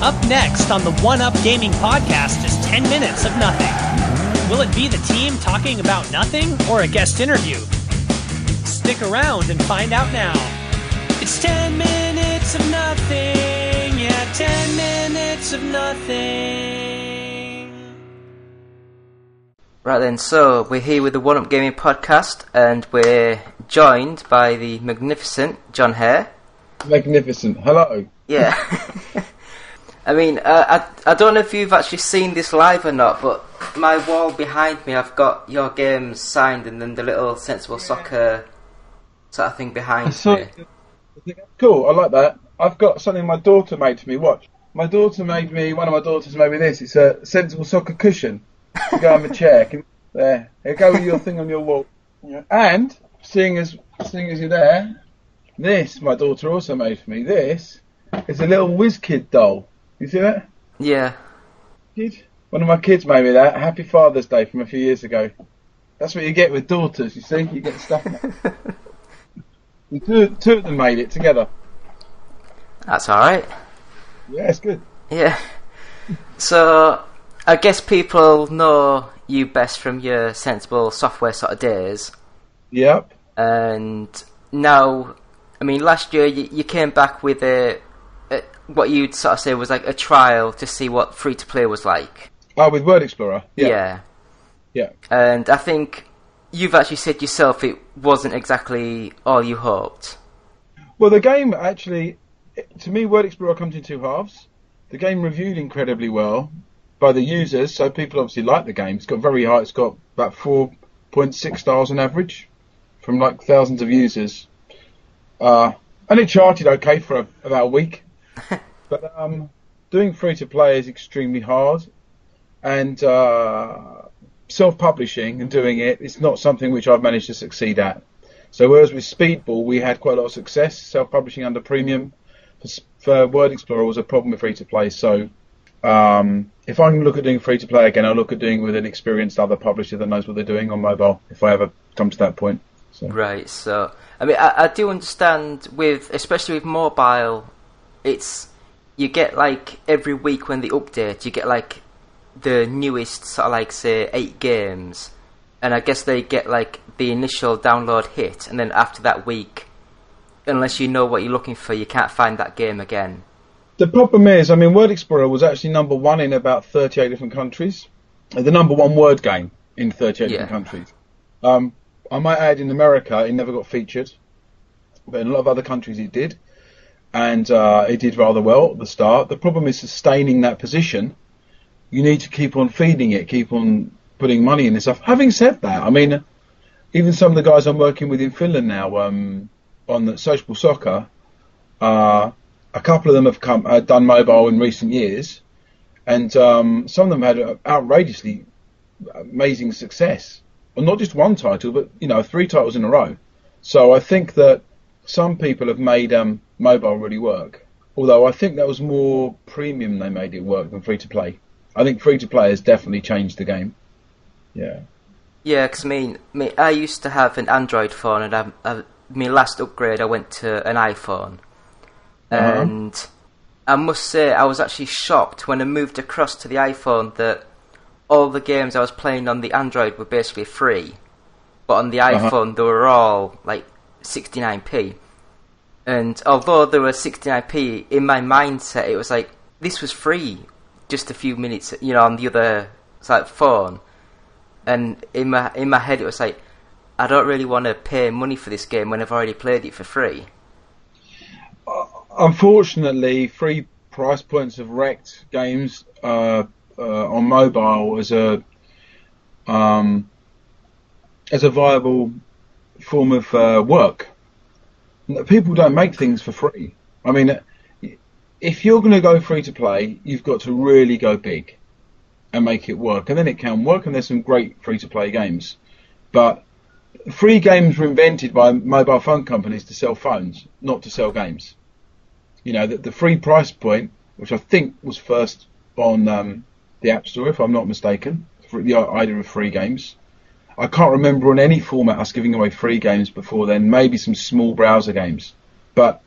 Up next on the One Up Gaming Podcast, just 10 minutes of nothing. Will it be the team talking about nothing or a guest interview? Stick around and find out now. It's 10 minutes of nothing. Yeah, 10 minutes of nothing. Right then, so we're here with the One Up Gaming Podcast, and we're joined by the magnificent Jon Hare. Magnificent. Hello. Yeah. I mean, I don't know if you've actually seen this live or not, but my wall behind me, I've got your games signed and then the little Sensible Soccer sort of thing behind me. Cool, I like that. I've got something my daughter made for me. Watch. One of my daughters made me this. It's a Sensible Soccer cushion. You go on the chair. There. Go with your thing on your wall. And, seeing as you're there, this, my daughter also made for me. This is a little WizKid doll. You see that? Yeah. One of my kids made me that. Happy Father's Day from a few years ago. That's what you get with daughters, you see? You get stuff. Two of them made it together. That's alright. Yeah, it's good. Yeah. So, I guess people know you best from your Sensible Software sort of days. Yep. And now, I mean, last year you came back with what you'd sort of say was like a trial to see what free-to-play was like. Oh, with Word Explorer? Yeah. And I think you've actually said yourself it wasn't exactly all you hoped. Well, the game actually, to me, Word Explorer comes in two halves. The game reviewed incredibly well by the users, so people obviously like the game. It's got very high, it's got about 4.6 stars on average from like thousands of users. And it charted okay for about a week. But doing free-to-play is extremely hard, and self-publishing and doing it's not something which I've managed to succeed at. So whereas with Speedball we had quite a lot of success, self-publishing under premium, for Word Explorer was a problem with free-to-play. So if I can look at doing free-to-play again, I'll look at doing it with an experienced other publisher that knows what they're doing on mobile, if I ever come to that point. So. Right, so I mean I do understand especially with mobile, you get like every week when they update, you get like the newest sort of like say 8 games, and I guess they get like the initial download hit, and then after that week, unless you know what you're looking for, you can't find that game again. The problem is, I mean, Word Explorer was actually number 1 in about 38 different countries. The number 1 Word game in 38 different countries. I might add, in America, it never got featured, but in a lot of other countries it did. And it did rather well at the start. The problem is sustaining that position. You need to keep on feeding it, keep on putting money in and stuff. Having said that, I mean, even some of the guys I'm working with in Finland now on the Social Soccer, a couple of them have done mobile in recent years, and some of them had outrageously amazing success. Well, not just one title, but 3 titles in a row. So I think that some people have made mobile really work. Although I think that was more premium they made it work than free-to-play. I think free-to-play has definitely changed the game. Yeah. Yeah, because I used to have an Android phone, and my last upgrade I went to an iPhone. And I must say I was actually shocked when I moved across to the iPhone that all the games I was playing on the Android were basically free. But on the iPhone they were all like 69p. And although they were 69p, in my mindset it was like, this was free just a few minutes, on the other phone. And in my head it was like, I don't really want to pay money for this game when I've already played it for free. Unfortunately, free price points have wrecked games on mobile as a viable form of work. People don't make things for free. I mean, if you're going to go free to play, you've got to really go big and make it work, and then it can work. And there's some great free to play games, but free games were invented by mobile phone companies to sell phones, not to sell games. The free price point, which I think was first on the App Store, if I'm not mistaken, for the idea of free games. I can't remember on any format us giving away free games before then, maybe some small browser games. But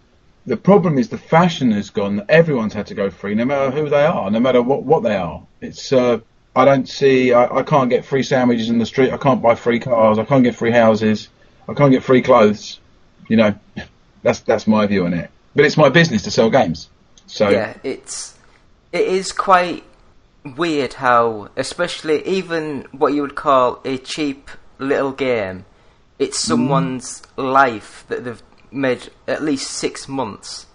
the problem is the fashion has gone. Everyone's had to go free, no matter who they are, no matter what they are. It's I don't see. I can't get free sandwiches in the street. I can't buy free cars. I can't get free houses. I can't get free clothes. You know, that's my view on it. But it's my business to sell games. So yeah, it is quite weird how, especially even what you would call a cheap little game, it's someone's life that they've made at least 6 months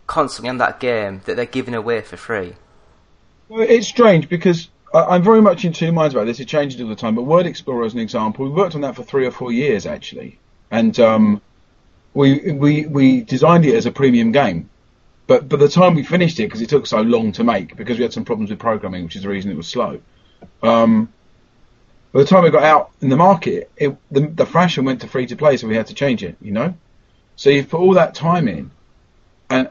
constantly on that game that they're giving away for free. Well, it's strange because I'm very much in two minds about this. It changes all the time. But Word Explorer, as an example, we worked on that for 3 or 4 years actually, and we designed it as a premium game. But by the time we finished it, because it took so long to make, because we had some problems with programming, which is the reason it was slow. By the time it got out in the market, the fashion went to free to play, so we had to change it. You know, so you've put all that time in, and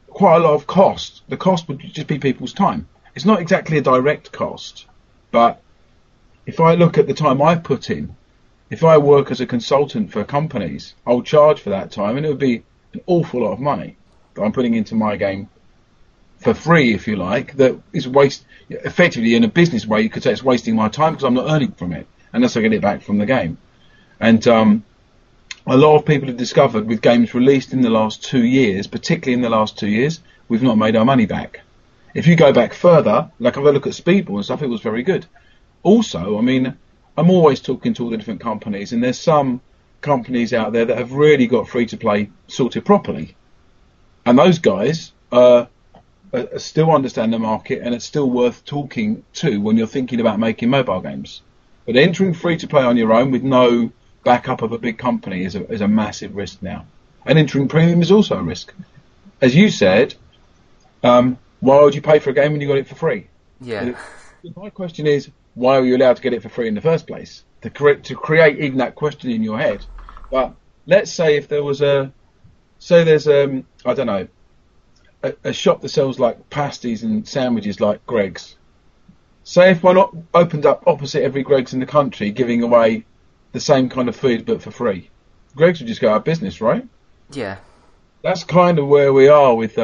quite a lot of cost. The cost would just be people's time. It's not exactly a direct cost, but if I look at the time I've put in, if I work as a consultant for companies, I'll charge for that time, and it would be an awful lot of money that I'm putting into my game for free, if you like, that is effectively in a business way, you could say it's wasting my time because I'm not earning from it unless I get it back from the game. And a lot of people have discovered with games released in the last 2 years, particularly in the last 2 years, we've not made our money back. If you go back further, like if I look at Speedball and stuff, it was very good. Also, I mean, I'm always talking to all the different companies, and there's some companies out there that have really got free-to-play sorted properly. And those guys still understand the market, and it's still worth talking to when you're thinking about making mobile games. But entering free-to-play on your own with no backup of a big company is a massive risk now. And entering premium is also a risk. As you said, why would you pay for a game when you got it for free? Yeah. My question is, why were you allowed to get it for free in the first place? To create even that question in your head. But let's say if there was there's I don't know, a shop that sells like pasties and sandwiches like Greggs. Say if one opened up opposite every Greggs in the country, giving away the same kind of food but for free, Greggs would just go out of business, right? Yeah. That's kind of where we are with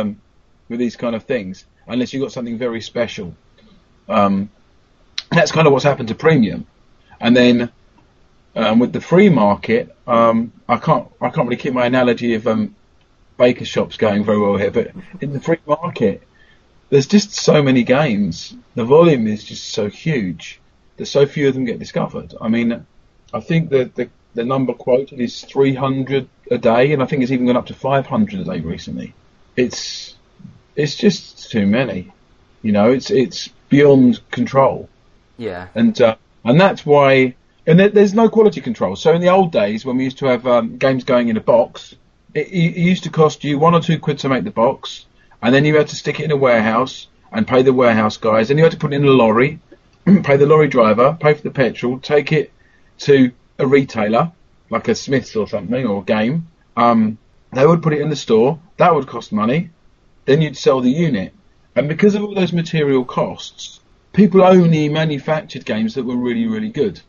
these kind of things, unless you've got something very special. That's kind of what's happened to premium. And then with the free market, I can't really keep my analogy of baker shops going very well here, but in the free market, there's just so many games. The volume is just so huge that so few of them get discovered. I mean, I think that the number quoted is 300 a day, and I think it's even gone up to 500 a day recently. It's just too many. You know, it's beyond control. Yeah. And that's why. And there's no quality control. So in the old days, when we used to have games going in a box, it used to cost you £1 or £2 to make the box, and then you had to stick it in a warehouse and pay the warehouse guys. Then you had to put it in a lorry, pay the lorry driver, pay for the petrol, take it to a retailer, like a Smith's or something, or a game. They would put it in the store. That would cost money. Then you'd sell the unit. And because of all those material costs, people only manufactured games that were really, really good.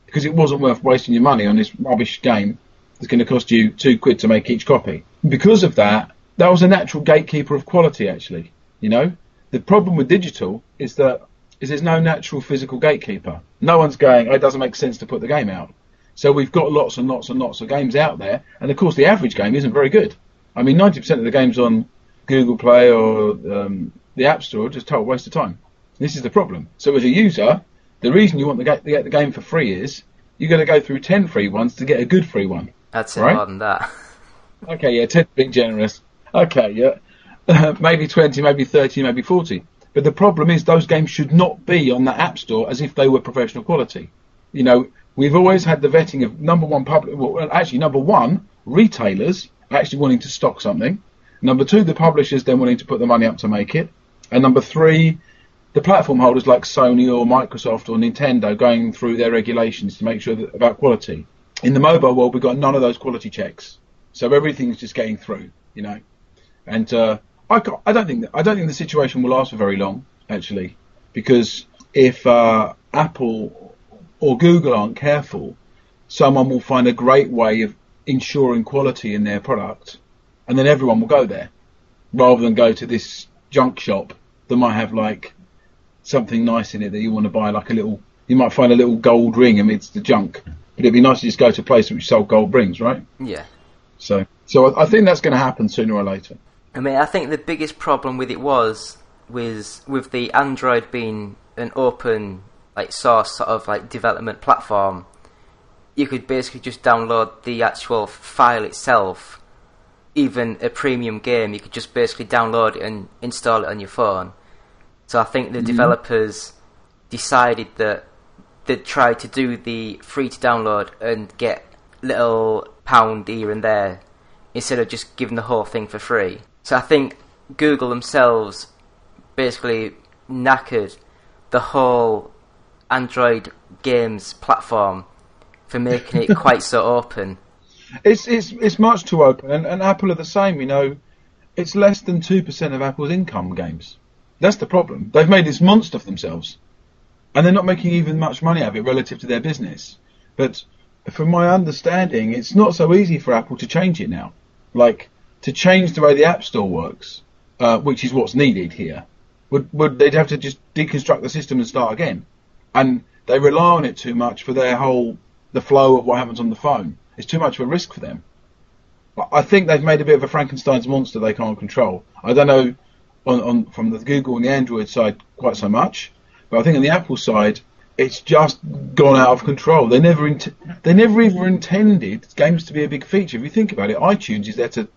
Because it wasn't worth wasting your money on this rubbish game that's going to cost you £2 to make each copy. Because of that, that was a natural gatekeeper of quality, actually. You know, the problem with digital is there's no natural physical gatekeeper. No one's going, oh, it doesn't make sense to put the game out. So we've got lots and lots and lots of games out there, and of course the average game isn't very good. I mean, 90% of the games on Google Play or the App Store are just total waste of time. This is the problem. So as a user, the reason you want to get the game for free is you're going to go through 10 free ones to get a good free one. That's it, right? More than that. Okay, yeah, 10 being generous. Okay, yeah, maybe 20, maybe 30, maybe 40. But the problem is those games should not be on the App Store as if they were professional quality. You know, we've always had the vetting of number one, retailers actually wanting to stock something. Number two, the publishers then wanting to put the money up to make it. And number three, the platform holders like Sony or Microsoft or Nintendo going through their regulations to make sure that about quality. In the mobile world, we've got none of those quality checks. So everything's just getting through, you know. And I don't think the situation will last for very long, actually, because if Apple or Google aren't careful, someone will find a great way of ensuring quality in their product, and then everyone will go there, rather than go to this junk shop that might have like something nice in it that you want to buy, like you might find a little gold ring amidst the junk. But it'd be nice to just go to a place which sold gold rings, right? Yeah. So I think that's going to happen sooner or later. I mean, I think the biggest problem with it was with the Android being an open like source sort of like development platform. You could basically just download the actual file itself. Even a premium game, you could just basically download it and install it on your phone. So I think the developers decided that they'd try to do the free to download and get little pound here and there instead of just giving the whole thing for free. So I think Google themselves basically knackered the whole Android games platform for making it quite so open. It's much too open, and Apple are the same. You know, it's less than 2% of Apple's income games. That's the problem. They've made this monster for themselves, and they're not making even much money out of it relative to their business. But from my understanding, it's not so easy for Apple to change it now. Like, to change the way the App Store works, which is what's needed here, would they'd have to just deconstruct the system and start again. And they rely on it too much for the flow of what happens on the phone. It's too much of a risk for them. I think they've made a bit of a Frankenstein's monster they can't control. I don't know from the Google and the Android side quite so much, but I think on the Apple side, it's just gone out of control. They never even intended games to be a big feature. If you think about it, iTunes is there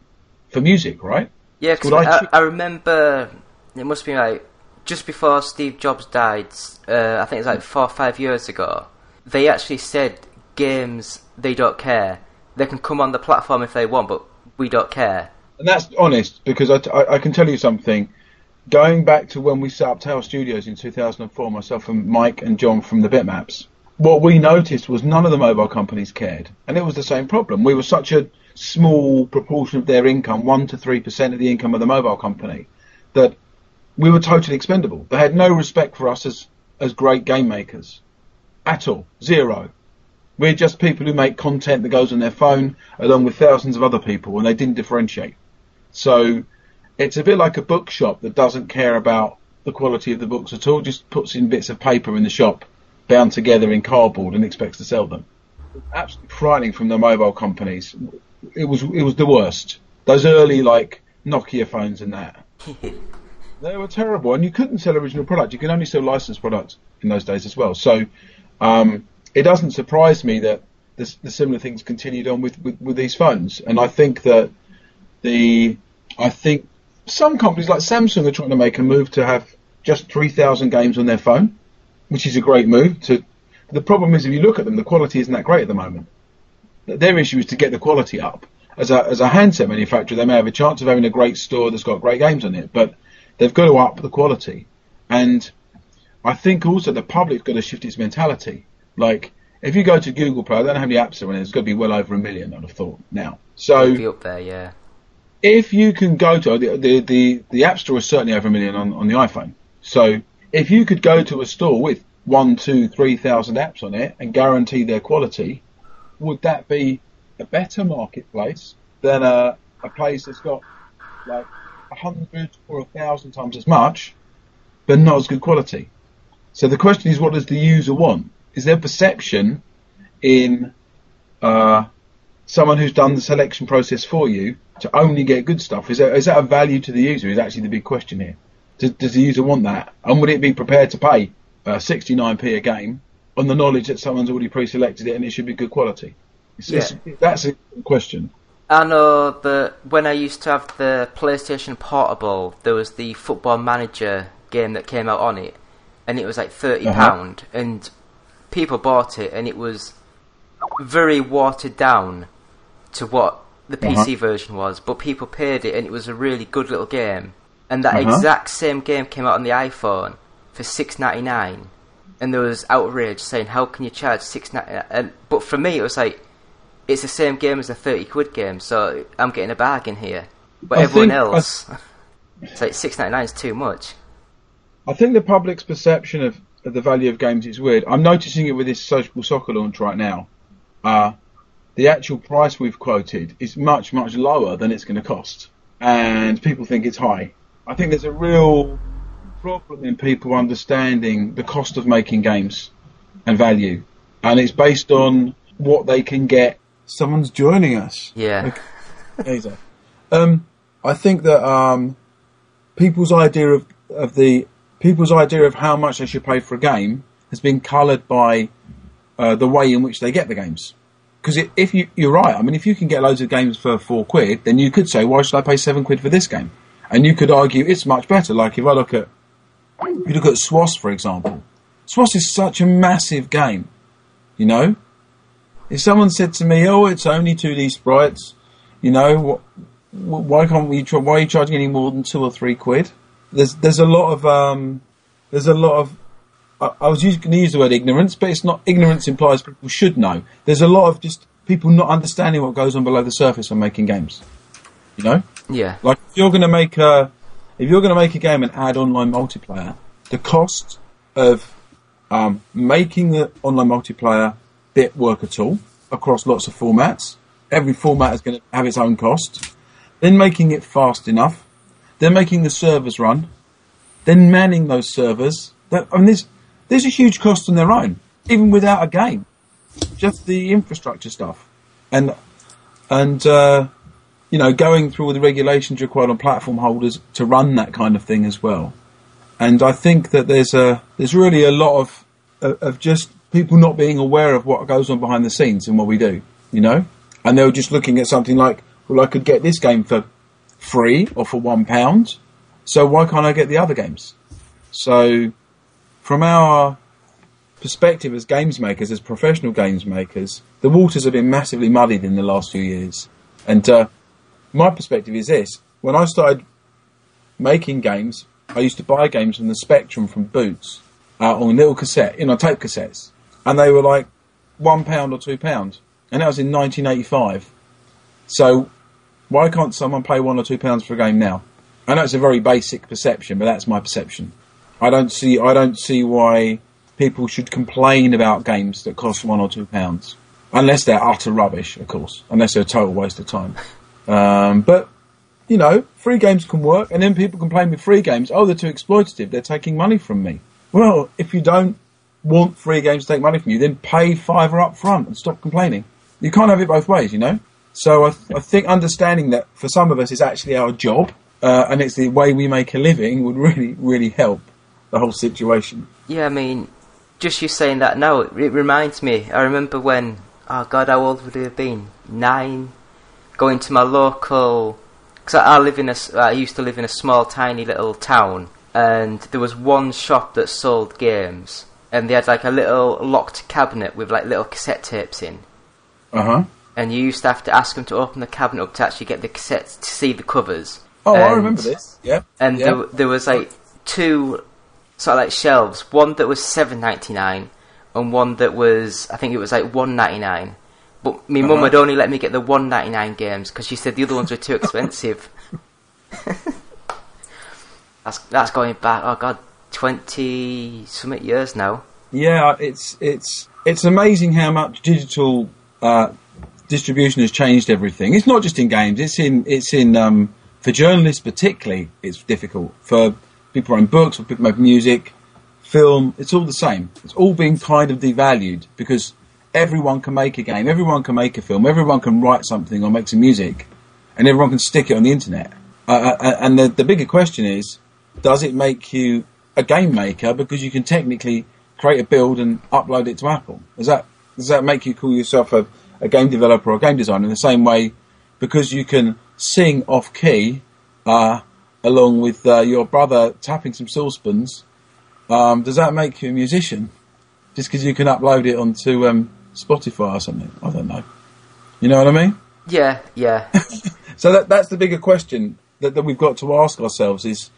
for music, right? Yeah, because I remember it must be like just before Steve Jobs died. I think it's like 4 or 5 years ago. They actually said games, they don't care. They can come on the platform if they want, but we don't care. And that's honest, because I can tell you something. Going back to when we set up Tale Studios in 2004, myself and Mike and John from the Bitmaps, what we noticed was none of the mobile companies cared. And it was the same problem. We were such a small proportion of their income, 1 to 3% of the income of the mobile company, that we were totally expendable. They had no respect for us as great game makers. At all. Zero. We're just people who make content that goes on their phone along with thousands of other people, and they didn't differentiate. So it's a bit like a bookshop that doesn't care about the quality of the books at all, just puts in bits of paper in the shop bound together in cardboard and expects to sell them. Absolutely frightening from the mobile companies. It was the worst. Those early like Nokia phones and that. They were terrible, and you couldn't sell original product. You could only sell licensed products in those days as well. So it doesn't surprise me that the similar things continued on with these phones. And I think that some companies like Samsung are trying to make a move to have just 3,000 games on their phone, which is a great move. The problem is, if you look at them, the quality isn't that great at the moment. Their issue is to get the quality up. As a handset manufacturer, they may have a chance of having a great store that's got great games on it, but they've got to up the quality. And I think also the public's got to shift its mentality. Like, if you go to Google Play, I don't know how many apps are in it, it's got to be well over 1 million, I'd have thought, now. So, be up there, yeah. If you can go to, the App Store is certainly over 1 million on the iPhone. So, if you could go to a store with 1, 2, 3,000 apps on it and guarantee their quality, would that be a better marketplace than a place that's got like 100 or 1,000 times as much, but not as good quality? So the question is, what does the user want? Is there perception in someone who's done the selection process for you to only get good stuff? Is that a value to the user? Is actually the big question here. Does the user want that? And would it be prepared to pay 69p a game on the knowledge that someone's already pre-selected it and it should be good quality? That's a question. I know that when I used to have the PlayStation Portable, there was the Football Manager game that came out on it, and it was like £30, and people bought it, and it was very watered down to what the PC version was, but people paid it, and it was a really good little game. And that exact same game came out on the iPhone for $6.99, and there was outrage saying, how can you charge $6.99? But for me, it was like, it's the same game as a 30 quid game, so I'm getting a bargain here. But everyone else, it's like $6.99 is too much. I think the public's perception of the value of games is weird. I'm noticing it with this Social Soccer launch right now. the actual price we've quoted is much, much lower than it's going to cost. And people think it's high. I think there's a real problem in people understanding the cost of making games and value. And it's based on what they can get. Someone's joining us. Yeah. Okay. I think that people's idea of how much they should pay for a game has been coloured by the way in which they get the games. Because if you're right, I mean, if you can get loads of games for £4, then you could say, why should I pay £7 for this game? And you could argue it's much better. Like if you look at SWOS, for example, SWOS is such a massive game. You know, if someone said to me, "Oh, it's only 2D sprites," you know, why can't we? Why are you charging any more than £2 or £3? There's a lot of I was going to use the word ignorance, but it's not. Ignorance implies people should know. There's a lot of just people not understanding what goes on below the surface when making games. You know? Yeah. Like if you're going to make a game and add online multiplayer, the cost of making the online multiplayer bit work at all across lots of formats. Every format is going to have its own cost. Then making it fast enough. Then making the servers run. Then manning those servers. There's a huge cost on their own, even without a game. Just the infrastructure stuff, and you know, going through all the regulations required on platform holders to run that kind of thing as well. And I think that there's really a lot of just people not being aware of what goes on behind the scenes in what we do, you know. And they were just looking at something like, well, I could get this game for free or for £1, so why can't I get the other games? So, from our perspective as games makers, as professional games makers, the waters have been massively muddied in the last few years. And my perspective is this: when I started making games, I used to buy games from the Spectrum from Boots on little cassette, tape cassettes, and they were like £1 or £2, and that was in 1985. So why can't someone pay £1 or £2 for a game now? I know it's a very basic perception, but that's my perception. I don't see why people should complain about games that cost £1 or £2, unless they're utter rubbish, of course, unless they're a total waste of time. But you know, free games can work, and then people complain with free games, oh, they're too exploitative, they're taking money from me. Well, if you don't want free games to take money from you, then pay £5 up front and stop complaining. You can't have it both ways, you know? So I think understanding that for some of us it's actually our job, and it's the way we make a living would really, really help the whole situation. Yeah, I mean, just you saying that now, it reminds me, I remember when, oh God, how old would it have been? 9, going to my local, because I used to live in a small, tiny little town, and there was one shop that sold games, and they had like a little locked cabinet with like little cassette tapes in. Uh-huh. And you used to have to ask them to open the cabinet up to actually get the cassettes to see the covers. Oh, I remember this. Yeah. And there was like 2 sort of like shelves, one that was $7.99 and one that was, I think it was like $1.99. But my mum would only let me get the $1.99 games because she said the other ones were too expensive. That's going back, oh God, 20-something years now. Yeah, it's amazing how much digital distribution has changed everything. It's not just in games. It's in for journalists particularly. It's difficult for people who write books, for people who make music, film. It's all the same. It's all being kind of devalued because everyone can make a game, everyone can make a film, everyone can write something or make some music, and everyone can stick it on the internet. And the bigger question is, does it make you a game maker because you can technically create a build and upload it to Apple? Does that make you call yourself a game developer or a game designer in the same way because you can sing off key along with your brother tapping some saucepans? Does that make you a musician just because you can upload it onto Spotify or something? I don't know. You know what I mean? Yeah. So that's the bigger question that we've got to ask ourselves is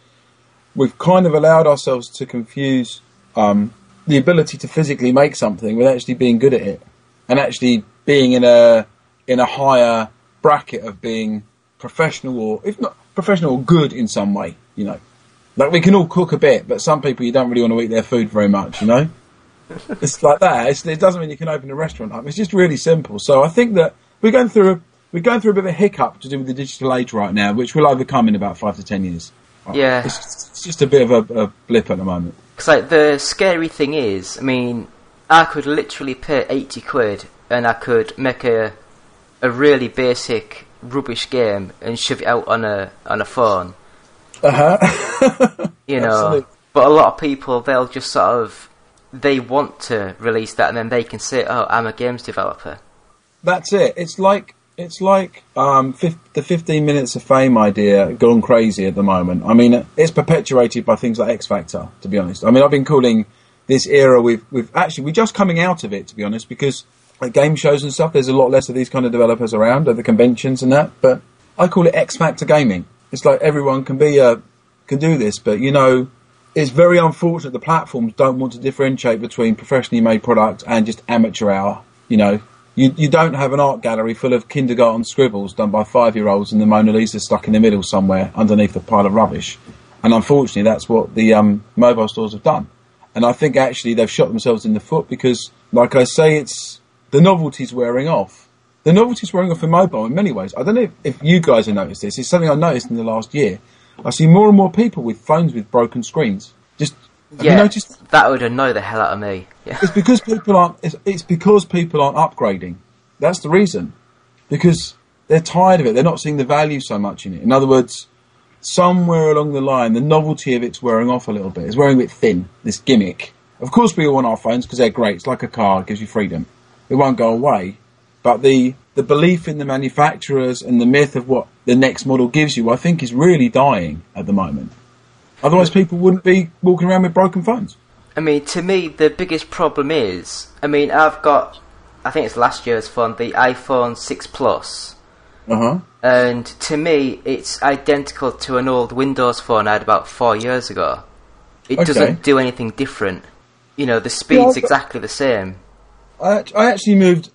we've kind of allowed ourselves to confuse the ability to physically make something with actually being good at it and actually being in a higher bracket of being professional or, if not professional, or good in some way, you know. Like we can all cook a bit, but some people you don't really want to eat their food very much, you know. It's like that. It doesn't mean you can open a restaurant up. It's just really simple. So I think that we're going through a bit of a hiccup to do with the digital age right now, which we'll overcome in about 5 to 10 years. Yeah. It's just a bit of a blip at the moment. Because, like, the scary thing is, I mean, I could literally pay 80 quid and I could make a really basic, rubbish game and shove it out on a phone. You know, absolutely. But a lot of people, they'll just sort of, they want to release that and then they can say, oh, I'm a games developer. That's it. It's like the 15 minutes of fame idea gone crazy at the moment. I mean, it's perpetuated by things like X Factor, to be honest. I mean, I've been calling this era, we're just coming out of it, to be honest, because at game shows and stuff, there's a lot less of these kind of developers around at the conventions and that, but I call it X Factor gaming. It's like everyone can do this, but, you know, it's very unfortunate the platforms don't want to differentiate between professionally made product and just amateur hour, you know. You don't have an art gallery full of kindergarten scribbles done by 5-year-olds and the Mona Lisa stuck in the middle somewhere underneath a pile of rubbish. And unfortunately, that's what the mobile stores have done. And I think actually they've shot themselves in the foot because, like I say, it's the novelty's wearing off. The novelty's wearing off in mobile in many ways. I don't know if you guys have noticed this. It's something I noticed in the last year. I see more and more people with phones with broken screens. Have you noticed? That would annoy the hell out of me. Yeah. It's because people aren't. It's because people aren't upgrading. That's the reason. Because they're tired of it. They're not seeing the value so much in it. In other words, somewhere along the line, the novelty of it's wearing off a little bit. It's wearing a bit thin. This gimmick. Of course, we all want our phones because they're great. It's like a car. It gives you freedom. It won't go away. But the belief in the manufacturers and the myth of what the next model gives you, I think, is really dying at the moment. Otherwise, people wouldn't be walking around with broken phones. I mean, to me, the biggest problem is, I mean, I've got, I think it's last year's phone, the iPhone 6 Plus. And to me, it's identical to an old Windows phone I had about 4 years ago. It doesn't do anything different. You know, the speed's exactly the same. I actually moved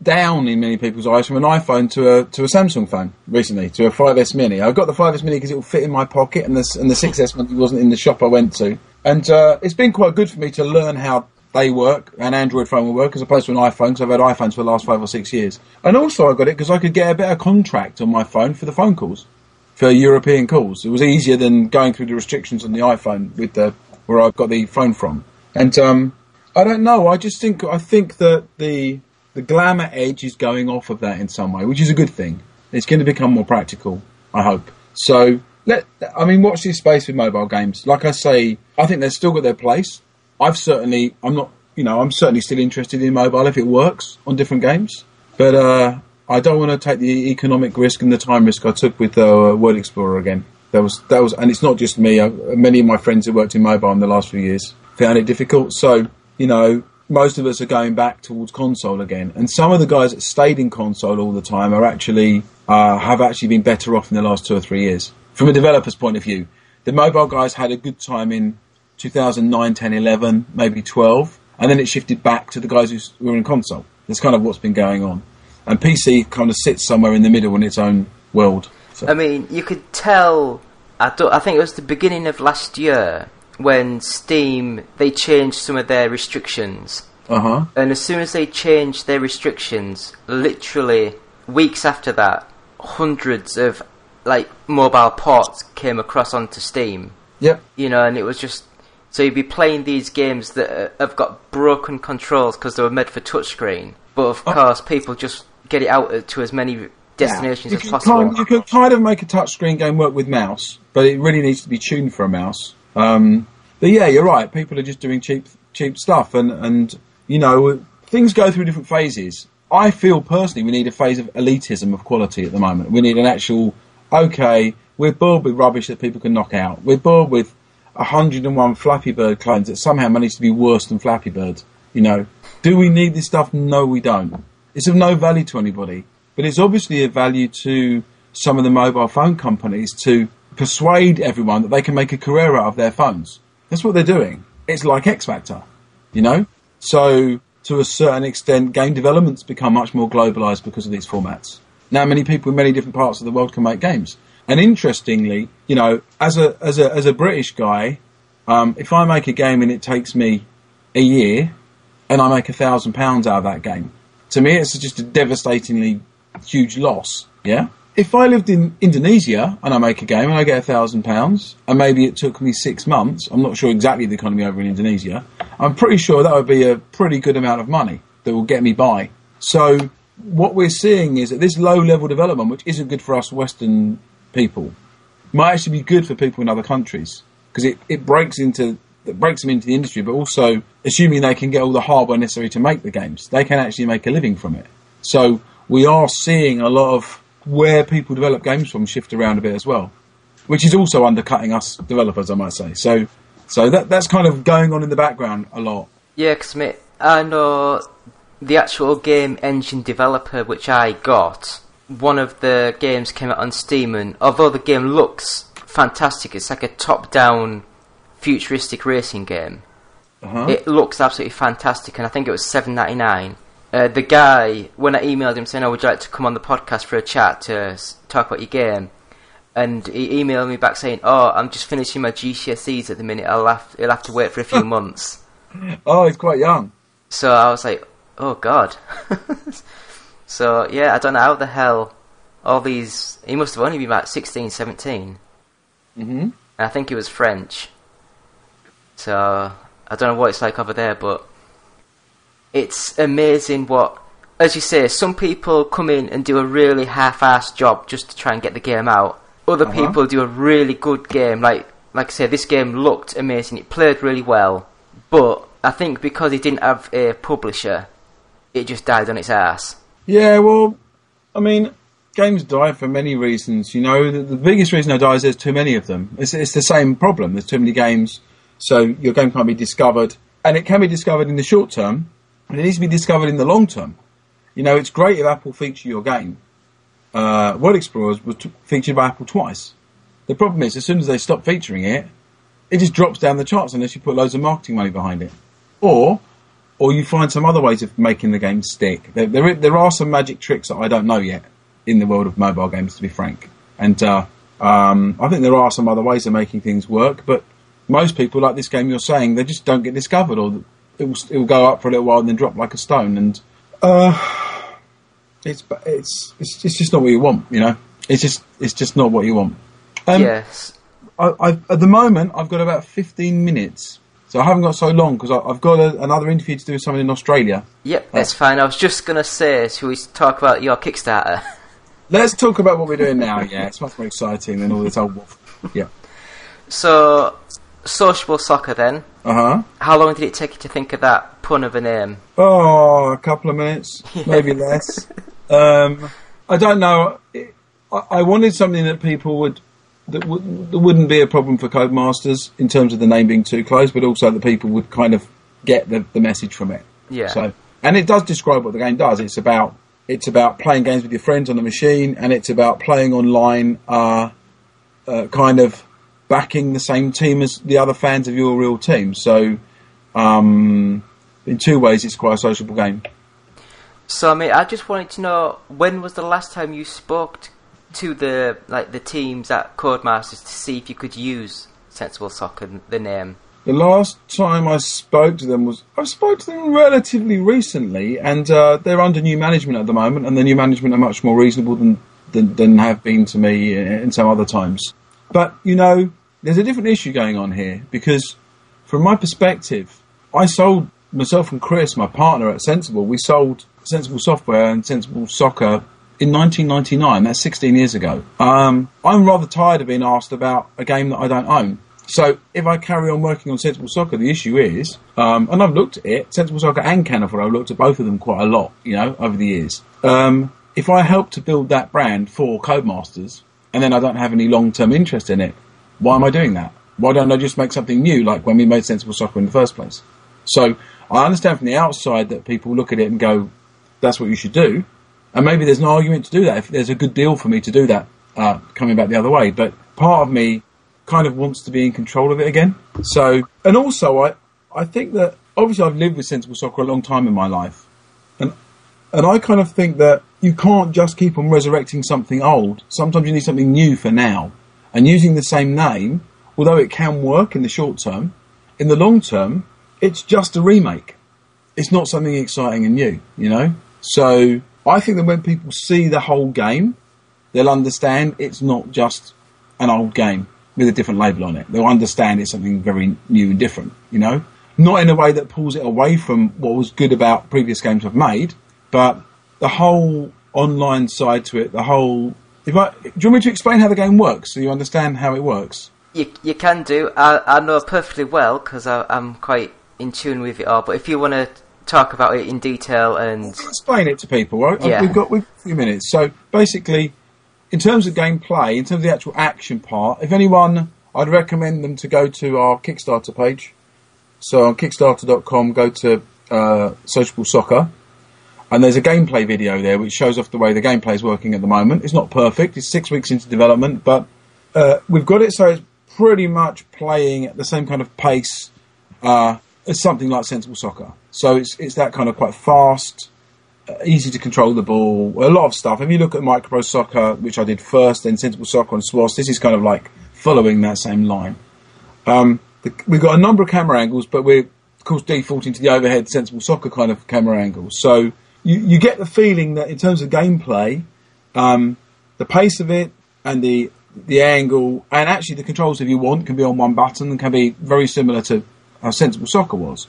down in many people's eyes from an iPhone to a Samsung phone recently, to a 5S Mini. I got the 5S Mini because it will fit in my pocket, and the 6S Mini wasn't in the shop I went to. And it's been quite good for me to learn how they work, an Android phone will work, as opposed to an iPhone, because I've had iPhones for the last 5 or 6 years. And also I got it because I could get a better contract on my phone for the phone calls, for European calls. It was easier than going through the restrictions on the iPhone with where I got the phone from. And I don't know, I think that the glamour edge is going off of that in some way, which is a good thing. It's going to become more practical, I hope. So, watch this space with mobile games. Like I say, I think they've still got their place. I'm certainly still interested in mobile if it works on different games. But I don't want to take the economic risk and the time risk I took with World Explorer again. That was, and it's not just me. Many of my friends who worked in mobile in the last few years found it difficult. So, you know, most of us are going back towards console again, and some of the guys that stayed in console all the time are have actually been better off in the last 2 or 3 years. From a developer's point of view, the mobile guys had a good time in 2009, 10, 11, maybe 12, and then it shifted back to the guys who were in console. That's kind of what's been going on, and PC kind of sits somewhere in the middle in its own world. So. I mean, you could tell. I think it was the beginning of last year when Steam, they changed some of their restrictions. And as soon as they changed their restrictions, literally weeks after that, hundreds of mobile ports came across onto Steam. Yep. You know, and it was just, so you'd be playing these games that have got broken controls because they were made for touchscreen, but of course people just get it out to as many destinations as possible. You can kind of make a touchscreen game work with mouse, but it really needs to be tuned for a mouse. But yeah, you're right. People are just doing cheap stuff, and you know, things go through different phases. I feel personally we need a phase of elitism of quality at the moment. We need an actual, we're bored with rubbish that people can knock out. We're bored with 101 Flappy Bird clones that somehow manage to be worse than Flappy Bird. You know, do we need this stuff? No, we don't. It's of no value to anybody, but it's obviously of value to some of the mobile phone companies to persuade everyone that they can make a career out of their phones. That's what they're doing. It's like X Factor, you know? So, to a certain extent, game development's become much more globalised because of these formats. Now, many people in many different parts of the world can make games. And interestingly, you know, as a British guy, if I make a game and it takes me a year, and I make £1,000 out of that game, to me it's just a devastatingly huge loss. Yeah. If I lived in Indonesia and I make a game and I get £1,000 and maybe it took me 6 months, I'm not sure exactly the economy over in Indonesia, I'm pretty sure that would be a pretty good amount of money that will get me by. So what we're seeing is that this low-level development, which isn't good for us Western people, might actually be good for people in other countries because it breaks them into the industry, but also assuming they can get all the hardware necessary to make the games, they can actually make a living from it. So we are seeing a lot of where people develop games from shift around a bit as well, which is also undercutting us developers, I might say. So that's kind of going on in the background a lot. Yeah, because I know the actual game engine developer which I got, one of the games came out on Steam, and although the game looks fantastic, it's like a top-down futuristic racing game. It looks absolutely fantastic, and I think it was $7.99. The guy, when I emailed him saying, "Oh, would you like to come on the podcast for a chat to talk about your game?" and he emailed me back saying, "Oh, I'm just finishing my GCSEs at the minute. He'll have to wait for a few months." Oh, he's quite young. So I was like, "Oh God." So yeah, I don't know how the hell all these. He must have only been about 16, 17. And I think he was French. So I don't know what it's like over there, but it's amazing what, as you say, some people come in and do a really half-assed job just to try and get the game out. Other people do a really good game. Like I say, this game looked amazing. It played really well. But I think because it didn't have a publisher, it just died on its ass. Yeah, well, I mean, games die for many reasons. You know, the biggest reason they die is there's too many of them. It's the same problem. There's too many games, so your game can't be discovered. And it can be discovered in the short term, and it needs to be discovered in the long term. You know, it's great if Apple feature your game. World Explorers was featured by Apple twice. The problem is, as soon as they stop featuring it, it just drops down the charts unless you put loads of marketing money behind it. Or you find some other ways of making the game stick. There are some magic tricks that I don't know yet in the world of mobile games, to be frank. And I think there are some other ways of making things work, but most people, like this game you're saying, they just don't get discovered, or it will go up for a little while and then drop like a stone. And it's just not what you want, you know. It's just not what you want. Yes. At the moment, I've got about 15 minutes. So I haven't got so long because I've got another interview to do with someone in Australia. Yep, that's fine. I was just going to say, should we talk about your Kickstarter? Let's talk about what we're doing now, yeah. It's much more exciting than all this old wolf. Yeah. So, Sociable Soccer then. How long did it take you to think of that pun of a name? Oh, a couple of minutes, maybe less. I don't know. I wanted something that people that wouldn't be a problem for Codemasters in terms of the name being too close, but also that people would kind of get the message from it. Yeah. So, and it does describe what the game does. It's about playing games with your friends on the machine, and it's about playing online, kind of backing the same team as the other fans of your real team. So, in two ways, it's quite a sociable game. So, I mean, I just wanted to know, when was the last time you spoke to the teams at Codemasters to see if you could use Sensible Soccer, the name? The last time I spoke to them relatively recently, and they're under new management at the moment, and the new management are much more reasonable than have been to me in some other times. But, you know, there's a different issue going on here, because from my perspective, I sold myself and Chris, my partner at Sensible, we sold Sensible Software and Sensible Soccer in 1999. That's 16 years ago. I'm rather tired of being asked about a game that I don't own. So if I carry on working on Sensible Soccer, the issue is, and I've looked at it, Sensible Soccer and Canafor, I've looked at both of them quite a lot, you know, over the years. If I help to build that brand for Codemasters, and then I don't have any long-term interest in it, why am I doing that? Why don't I just make something new, like when we made Sensible Soccer in the first place? So I understand from the outside that people look at it and go, that's what you should do. And maybe there's an argument to do that, if there's a good deal for me to do that, coming back the other way. But part of me kind of wants to be in control of it again. So, and also I think that, obviously I've lived with Sensible Soccer a long time in my life. And I kind of think that you can't just keep on resurrecting something old. Sometimes you need something new for now. And using the same name, although it can work in the short term, in the long term, it's just a remake. It's not something exciting and new, you know? So I think that when people see the whole game, they'll understand it's not just an old game with a different label on it. They'll understand it's something very new and different, you know? Not in a way that pulls it away from what was good about previous games I've made, but the whole online side to it, the whole... do you want me to explain how the game works so you understand how it works? You can do. I know perfectly well because I'm quite in tune with it all, but if you want to talk about it in detail and... explain it to people, right? Yeah. We've got a few minutes. So basically, in terms of gameplay, in terms of the actual action part, if anyone, I'd recommend them to go to our Kickstarter page. So on Kickstarter.com, go to Sociable Soccer, and there's a gameplay video there which shows off the way the gameplay is working at the moment. It's not perfect, it's 6 weeks into development, but we've got it so it's pretty much playing at the same kind of pace as something like Sensible Soccer. So it's that kind of quite fast, easy to control the ball, a lot of stuff. If you look at Micro Soccer, which I did first, then Sensible Soccer and SWAS, this is kind of like following that same line. We've got a number of camera angles, but we're, of course, defaulting to the overhead Sensible Soccer kind of camera angles. So you get the feeling that in terms of gameplay, the pace of it and the angle, and actually the controls, if you want, can be on one button and can be very similar to how Sensible Soccer was.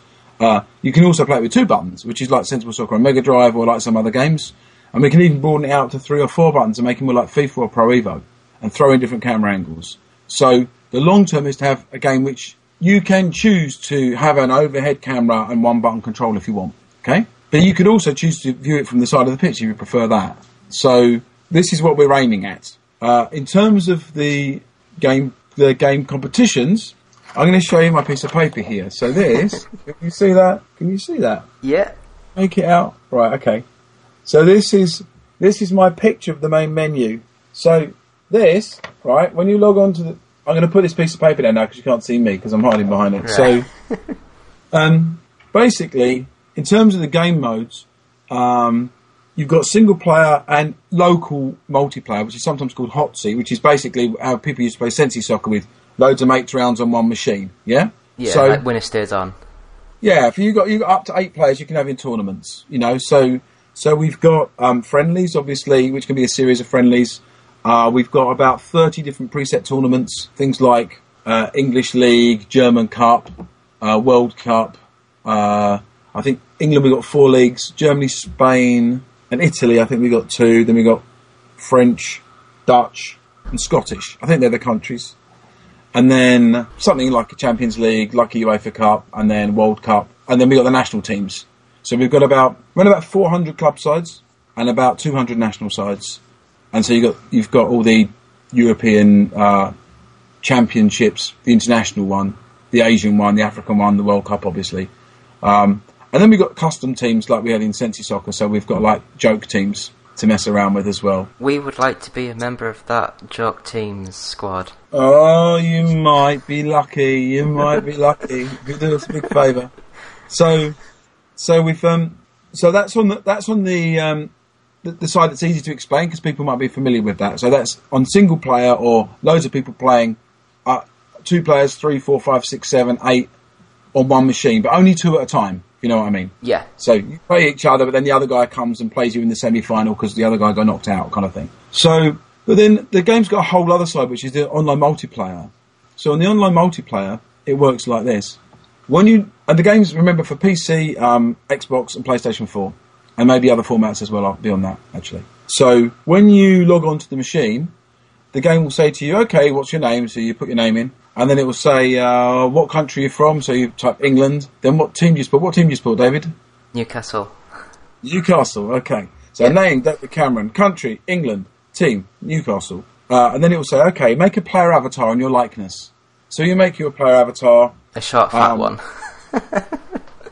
You can also play it with 2 buttons, which is like Sensible Soccer on Mega Drive or like some other games. And we can even broaden it out to 3 or 4 buttons and make it more like FIFA or Pro Evo and throw in different camera angles. So the long term is to have a game which you can choose to have an overhead camera and 1 button control if you want. Okay? But you could also choose to view it from the side of the pitch if you prefer that. So this is what we're aiming at. In terms of the game competitions, I'm going to show you my piece of paper here. So this, can you see that? Can you see that? Yeah. Make it out. Right, okay. So this is my picture of the main menu. So this, right, when you log on to the... I'm going to put this piece of paper down now because you can't see me because I'm hiding behind it. Right. So basically, in terms of the game modes, you've got single player and local multiplayer, which is sometimes called hot seat, which is basically how people used to play Sensi Soccer with loads of mates rounds on one machine. Yeah? Yeah, so, like when it stays on. Yeah, if you got up to 8 players you can have in tournaments, you know. So we've got friendlies, obviously, which can be a series of friendlies. We've got about 30 different preset tournaments, things like English League, German Cup, World Cup. I think England we've got 4 leagues, Germany, Spain and Italy I think we got 2. Then we got French, Dutch and Scottish. I think they're the countries. And then something like a Champions League, like a UEFA Cup, and then World Cup. And then we got the national teams. So we've got about 400 club sides and about 200 national sides. And so you've got all the European championships, the international one, the Asian one, the African one, the World Cup, obviously. And then we've got custom teams like we had in Sensi Soccer. So we've got like joke teams to mess around with as well. We would like to be a member of that joke teams squad. Oh, you might be lucky. You might be lucky. You do us a big favour. So we've so that's on the side that's easy to explain because people might be familiar with that. So that's on single player or loads of people playing, 2 players, 3, 4, 5, 6, 7, 8 on one machine, but only 2 at a time. You know what I mean? Yeah. So you play each other, but then the other guy comes and plays you in the semi-final because the other guy got knocked out, kind of thing. So, but then the game's got a whole other side, which is the online multiplayer. So on the online multiplayer, it works like this. And the games, remember, for PC, Xbox and PlayStation 4, and maybe other formats as well beyond that, actually. So when you log on to the machine, the game will say to you, okay, what's your name? So you put your name in. And then it will say what country you're from. So you type England. Then what team do you support? What team do you support, David? Newcastle. Newcastle, okay. So name, David Cameron. Country, England. Team, Newcastle. And then it will say, okay, make a player avatar on your likeness. So you make your player avatar. A short, fat one.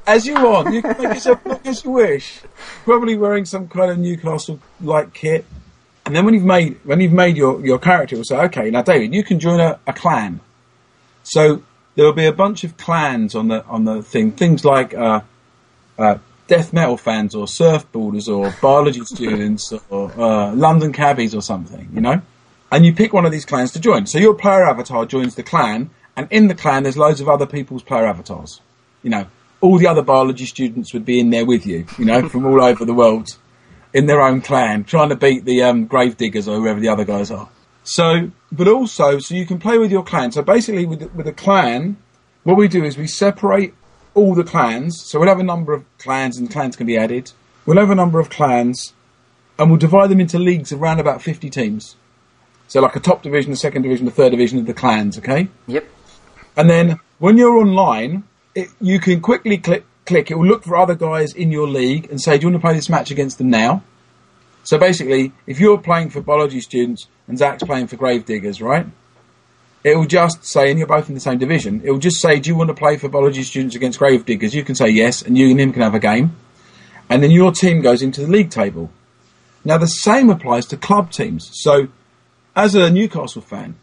As you want. You can make yourself look as you wish. Probably wearing some kind of Newcastle-like kit. And then when you've made your character, it will say, okay, now David, you can join a clan. So there will be a bunch of clans on the thing, things like death metal fans or surfboarders or biology students or London cabbies or something, you know. And you pick one of these clans to join. So your player avatar joins the clan, and in the clan there's loads of other people's player avatars. You know, all the other biology students would be in there with you, you know, from all over the world. in their own clan, trying to beat the grave diggers or whoever the other guys are. So, but also, so you can play with your clan. So basically, with a clan, what we do is we separate all the clans. So we'll have a number of clans, and clans can be added. We'll have a number of clans, and we'll divide them into leagues of around about 50 teams. So like a top division, a second division, a third division of the clans, okay? Yep. And then when you're online, you can quickly click. It will look for other guys in your league and say, do you want to play this match against them now? So basically, if you're playing for biology students and Zach's playing for grave diggers, right? It will just say, and you're both in the same division, it will just say, do you want to play for biology students against grave diggers? You can say yes, and you and him can have a game. And then your team goes into the league table. Now, the same applies to club teams. So, as a Newcastle fan,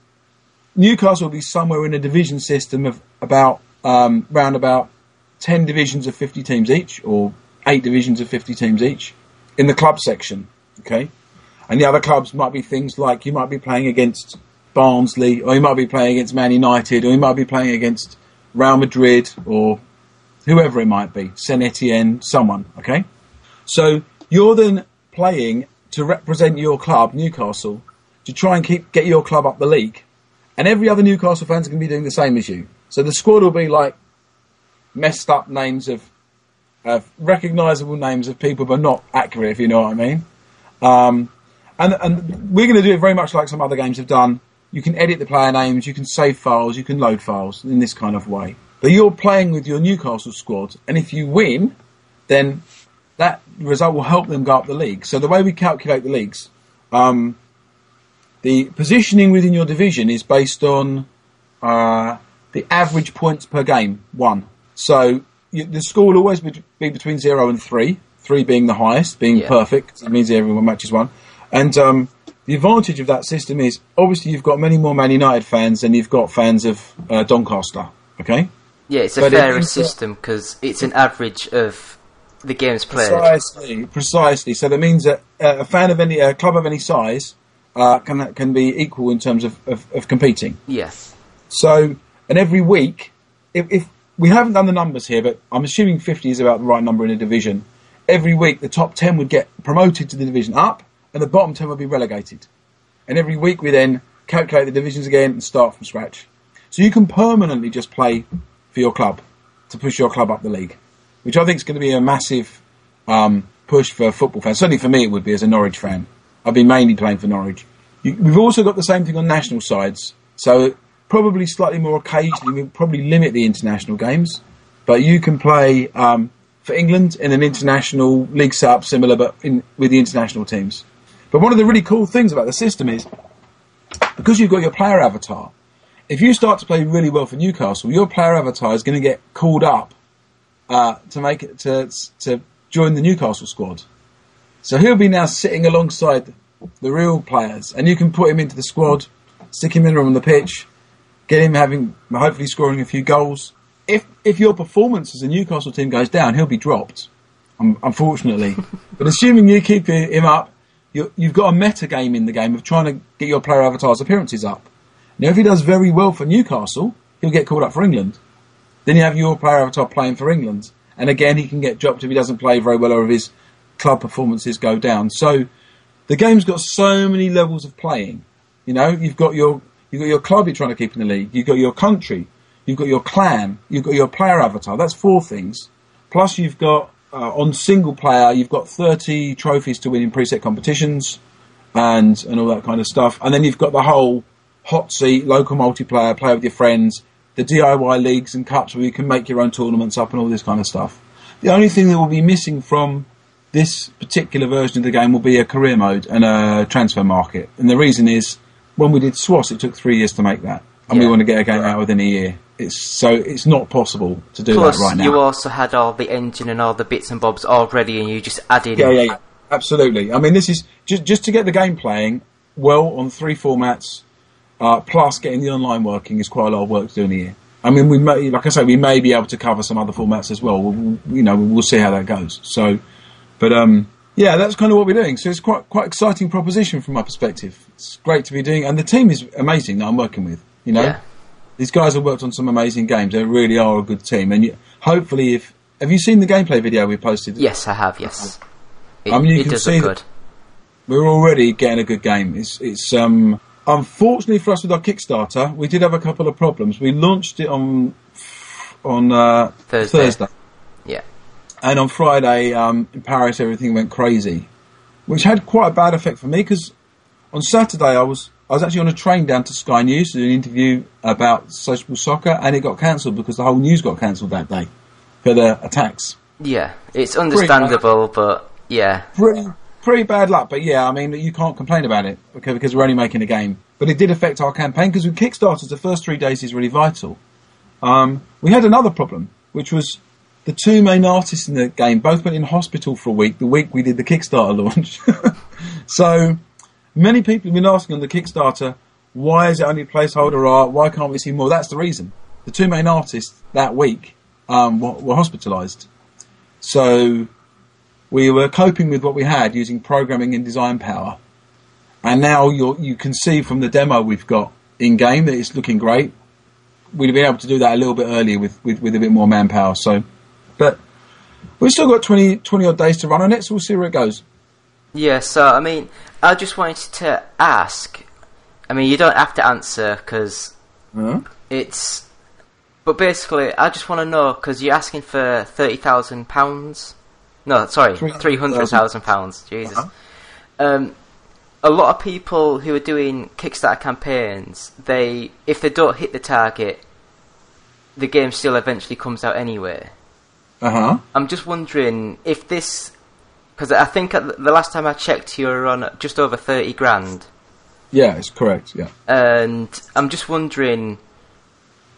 Newcastle will be somewhere in a division system of round about 10 divisions of 50 teams each, or 8 divisions of 50 teams each, in the club section, okay? And the other clubs might be things like you might be playing against Barnsley, or you might be playing against Man United, or you might be playing against Real Madrid, or whoever it might be, Saint Etienne, someone, okay? So you're then playing to represent your club, Newcastle, to try and get your club up the league. And every other Newcastle fan's going to be doing the same as you. So the squad will be like messed up names of recognisable names of people, but not accurate, if you know what I mean. And we're going to do it very much like some other games have done. You can edit the player names, you can save files, you can load files in this kind of way. But you're playing with your Newcastle squad, and if you win, then that result will help them go up the league. So the way we calculate the leagues, the positioning within your division is based on the average points per game won. So the score will always be between 0 and 3, 3 being the highest, being perfect. It means everyone matches 1. And the advantage of that system is, obviously, you've got many more Man United fans than you've got fans of Doncaster, okay? Yeah, it's a fairer system because it's an average of the games played. Precisely. So that means that a club of any size can be equal in terms of competing. Yes. So, and every week, if we haven't done the numbers here, but I'm assuming 50 is about the right number in a division. Every week, the top 10 would get promoted to the division up, and the bottom 10 would be relegated. And every week, we then calculate the divisions again and start from scratch. So you can permanently just play for your club to push your club up the league, which I think is going to be a massive push for football fans. Certainly for me, it would be as a Norwich fan. I've been mainly playing for Norwich. We've also got the same thing on national sides. So probably slightly more occasionally, we'll probably limit the international games. But you can play for England in an international league setup similar, but with the international teams. But one of the really cool things about the system is, because you've got your player avatar, if you start to play really well for Newcastle, your player avatar is going to get called up to join the Newcastle squad. So he'll be now sitting alongside the real players, and you can put him into the squad, stick him in on the pitch, get him hopefully scoring a few goals. If your performance as a Newcastle team goes down, he'll be dropped, unfortunately. But assuming you keep him up, you've got a meta game in the game of trying to get your player avatar's appearances up. Now, if he does very well for Newcastle, he'll get called up for England. Then you have your player avatar playing for England. And again, he can get dropped if he doesn't play very well or if his club performances go down. So the game's got so many levels of playing. You know, you've got your club you're trying to keep in the league. You've got your country. You've got your clan. You've got your player avatar. That's 4 things. Plus you've got, on single player, you've got 30 trophies to win in preset competitions and all that kind of stuff. And then you've got the whole hot seat, local multiplayer, play with your friends, the DIY leagues and cups where you can make your own tournaments up and all this kind of stuff. The only thing that will be missing from this particular version of the game will be a career mode and a transfer market. And the reason is, when we did SWAS, it took 3 years to make that. And we want to get a game out within a year. It's not possible to do that right now. You also had all the engine and all the bits and bobs already, and you just add in... Yeah, absolutely. I mean, this is just to get the game playing well on 3 formats, plus getting the online working is quite a lot of work to do in a year. I mean, we may be able to cover some other formats as well. We'll see how that goes. So, but yeah, that's kind of what we're doing. So it's quite exciting proposition from my perspective. It's great to be doing, and the team is amazing that I'm working with. You know, these guys have worked on some amazing games. They really are a good team, and hopefully, have you seen the gameplay video we posted? Yes, I have. Yes. It does look good. We're already getting a good game. It's unfortunately for us with our Kickstarter, we did have a couple of problems. We launched it on Thursday. Yeah. And on Friday, in Paris, everything went crazy, which had quite a bad effect for me because on Saturday I was actually on a train down to Sky News to do an interview about sociable soccer, and it got cancelled because the whole news got cancelled that day for the attacks. Yeah, it's understandable, but yeah. Pretty bad luck, but yeah, I mean, you can't complain about it because we're only making a game. But it did affect our campaign because with Kickstarters, the first 3 days is really vital. We had another problem, which was the two main artists in the game both went in hospital for a week, the week we did the Kickstarter launch. So many people have been asking on the Kickstarter, why is it only placeholder art? Why can't we see more? That's the reason. The two main artists that week were hospitalised. So we were coping with what we had using programming and design power. And now you can see from the demo we've got in-game that it's looking great. We'd have been able to do that a little bit earlier with a bit more manpower. So, but we've still got 20 odd days to run on it, so we'll see where it goes. Yeah, so, I mean, I just wanted to ask. I mean, you don't have to answer, because it's... But basically, I just want to know, because you're asking for £30,000... No, sorry, £300,000. Jesus. A lot of people who are doing Kickstarter campaigns, if they don't hit the target, the game still eventually comes out anyway. I'm just wondering if this... Because I think the last time I checked, you were on just over 30 grand. Yeah, it's correct, yeah. And I'm just wondering,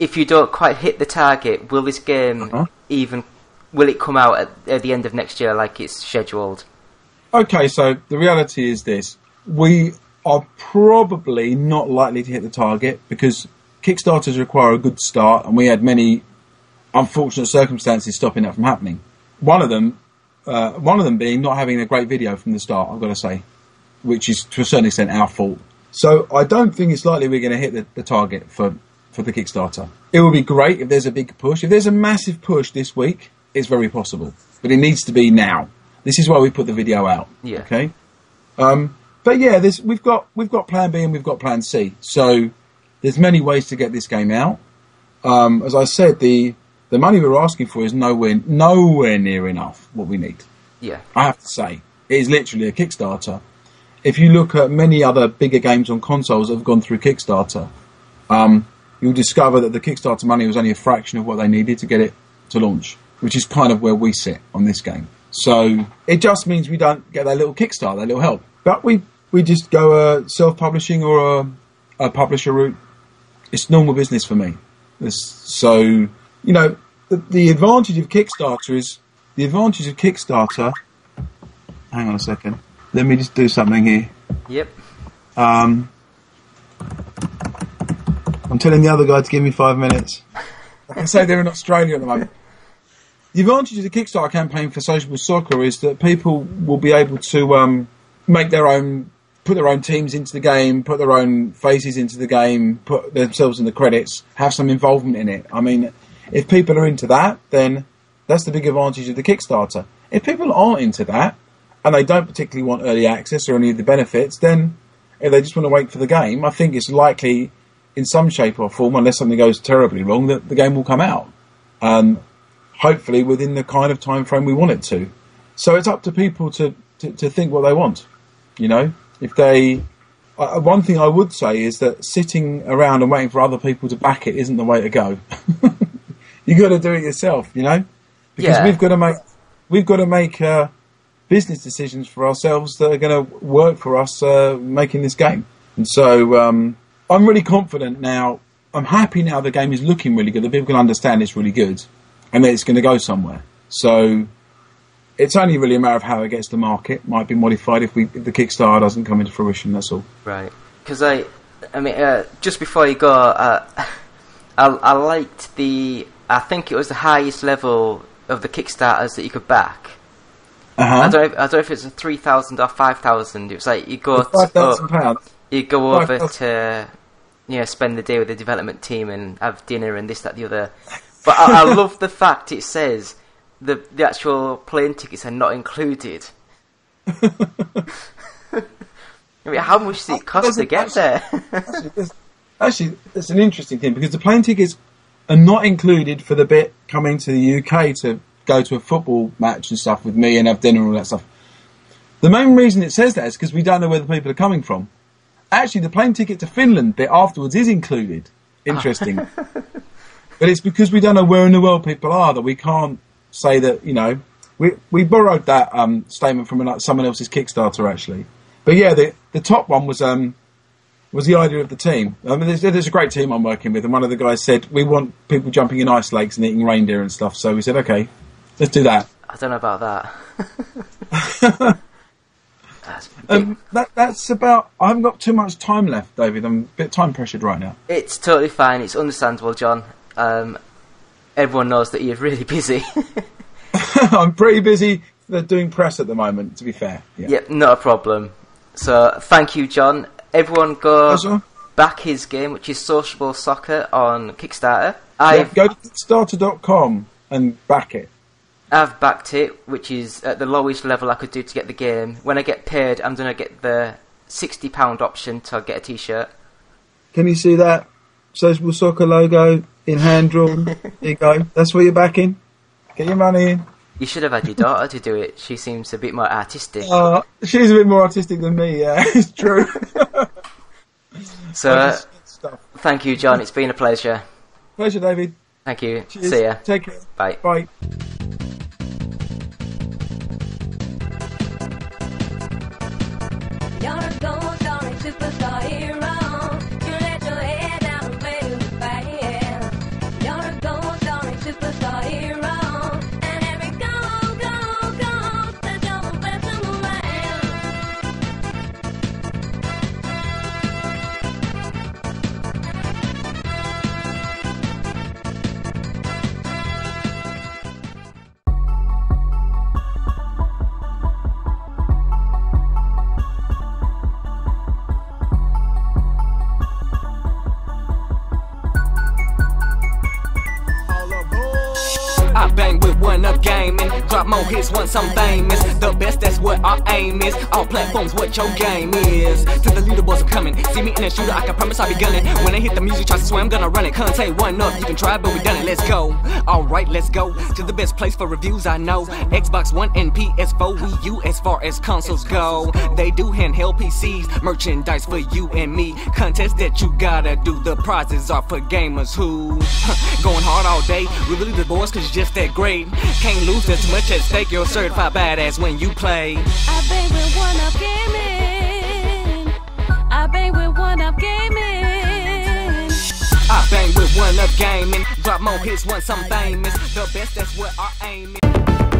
if you don't quite hit the target, will this game will it come out at the end of next year like it's scheduled? Okay, so the reality is this. We are probably not likely to hit the target because Kickstarters require a good start, and we had many unfortunate circumstances stopping that from happening. One of them being not having a great video from the start, I've got to say, which is to a certain extent our fault. So I don't think it's likely we're going to hit the target for the Kickstarter. It would be great if there's a big push. If there's a massive push this week, it's very possible, but it needs to be now. This is why we put the video out. Yeah. Okay. But yeah, we've got Plan B and we've got Plan C. So there's many ways to get this game out. As I said, the money we're asking for is nowhere near enough what we need. Yeah. I have to say, it is literally a Kickstarter. If you look at many other bigger games on consoles that have gone through Kickstarter, you'll discover that the Kickstarter money was only a fraction of what they needed to get it to launch, which is kind of where we sit on this game. So it just means we don't get that little Kickstarter, that little help. But we just go self-publishing or a publisher route. It's normal business for me. So, you know, the advantage of Kickstarter is... Hang on a second. Let me just do something here. Yep. I'm telling the other guy to give me 5 minutes. I can say they're in Australia at the moment. The advantage of the Kickstarter campaign for Sociable Soccer is that people will be able to put their own teams into the game, put their own faces into the game, put themselves in the credits, have some involvement in it. I mean, if people are into that, then that's the big advantage of the Kickstarter. If people aren't into that, and they don't particularly want early access or any of the benefits, then if they just want to wait for the game, I think it's likely, in some shape or form, unless something goes terribly wrong, that the game will come out. Hopefully within the kind of time frame we want it to. So it's up to people to think what they want. You know, if they... one thing I would say is that sitting around and waiting for other people to back it isn't the way to go. You got to do it yourself, you know, because we've got to make business decisions for ourselves that are going to work for us making this game. And so I'm really confident now. I'm happy now the game is looking really good, that people can understand it's really good and that it's going to go somewhere. So it's only really a matter of how it gets to market. Might be modified if the Kickstarter doesn't come into fruition, that's all. Right. Because I mean, just before you go, I liked I think it was the highest level of the Kickstarters that you could back. I don't know if it's a 3,000 or 5,000. It was like you go £5,000. You go over to spend the day with the development team and have dinner and this, that, the other. But I love the fact it says the actual plane tickets are not included. I mean, how much does it cost to get there? Actually, it's an interesting thing because the plane tickets are not included for the bit coming to the UK to go to a football match and stuff with me and have dinner and all that stuff. The main reason it says that is because we don't know where the people are coming from. Actually, the plane ticket to Finland bit afterwards is included. Interesting. But it's because we don't know where in the world people are that we can't say that, you know... We borrowed that statement from someone else's Kickstarter, actually. But yeah, the top one was the idea of the team. I mean, there's a great team I'm working with, and one of the guys said, we want people jumping in ice lakes and eating reindeer and stuff. So we said, okay, let's do that. I don't know about that. That's about... I haven't got too much time left, David. I'm a bit time pressured right now. It's totally fine. It's understandable, John. Everyone knows that you're really busy. I'm pretty busy doing press at the moment, to be fair. Yeah. Yep, not a problem. So, thank you, John. Everyone go back his game, which is Sociable Soccer on Kickstarter. Go to Kickstarter.com and back it. I've backed it, which is at the lowest level I could do to get the game. When I get paid, I'm going to get the £60 option to get a t-shirt. Can you see that Sociable Soccer logo in hand-drawn? There you go. That's what you're backing. Get your money in. You should have had your daughter to do it. She seems a bit more artistic. She's a bit more artistic than me, yeah. It's true. So, thank you, John. It's been a pleasure. Pleasure, David. Thank you. Cheers. See ya. Take care. Bye. Bye. You're a gold starring superstar hero. You let your head down and play with the band. You're a gold starring superstar hero. And every goal, there's all the best in the land. I bang with one up gaming, drop more hits once I'm famous. The best, that's what our aim is. All platforms, what your game is. To the leaderboards, I'm coming. See me in a shooter, I can promise I'll be gunning. When I hit the music, try to swear I'm gonna run it. Can't take one up, you can try, but we done it. Let's go. Alright, let's go to the best place for reviews I know. Xbox One and PS4, Wii U as far as consoles go. They do handheld PCs, merchandise for you and me. Contests that you gotta do, the prizes are for gamers who going hard all day. We really the boys cause you're just that great. Can't lose, there's too much at stake. You're a certified badass when you play. I bang with one up gaming. I bang with one up gaming. I bang with one up gaming, drop more hits once I'm famous. The best, that's what our aim is.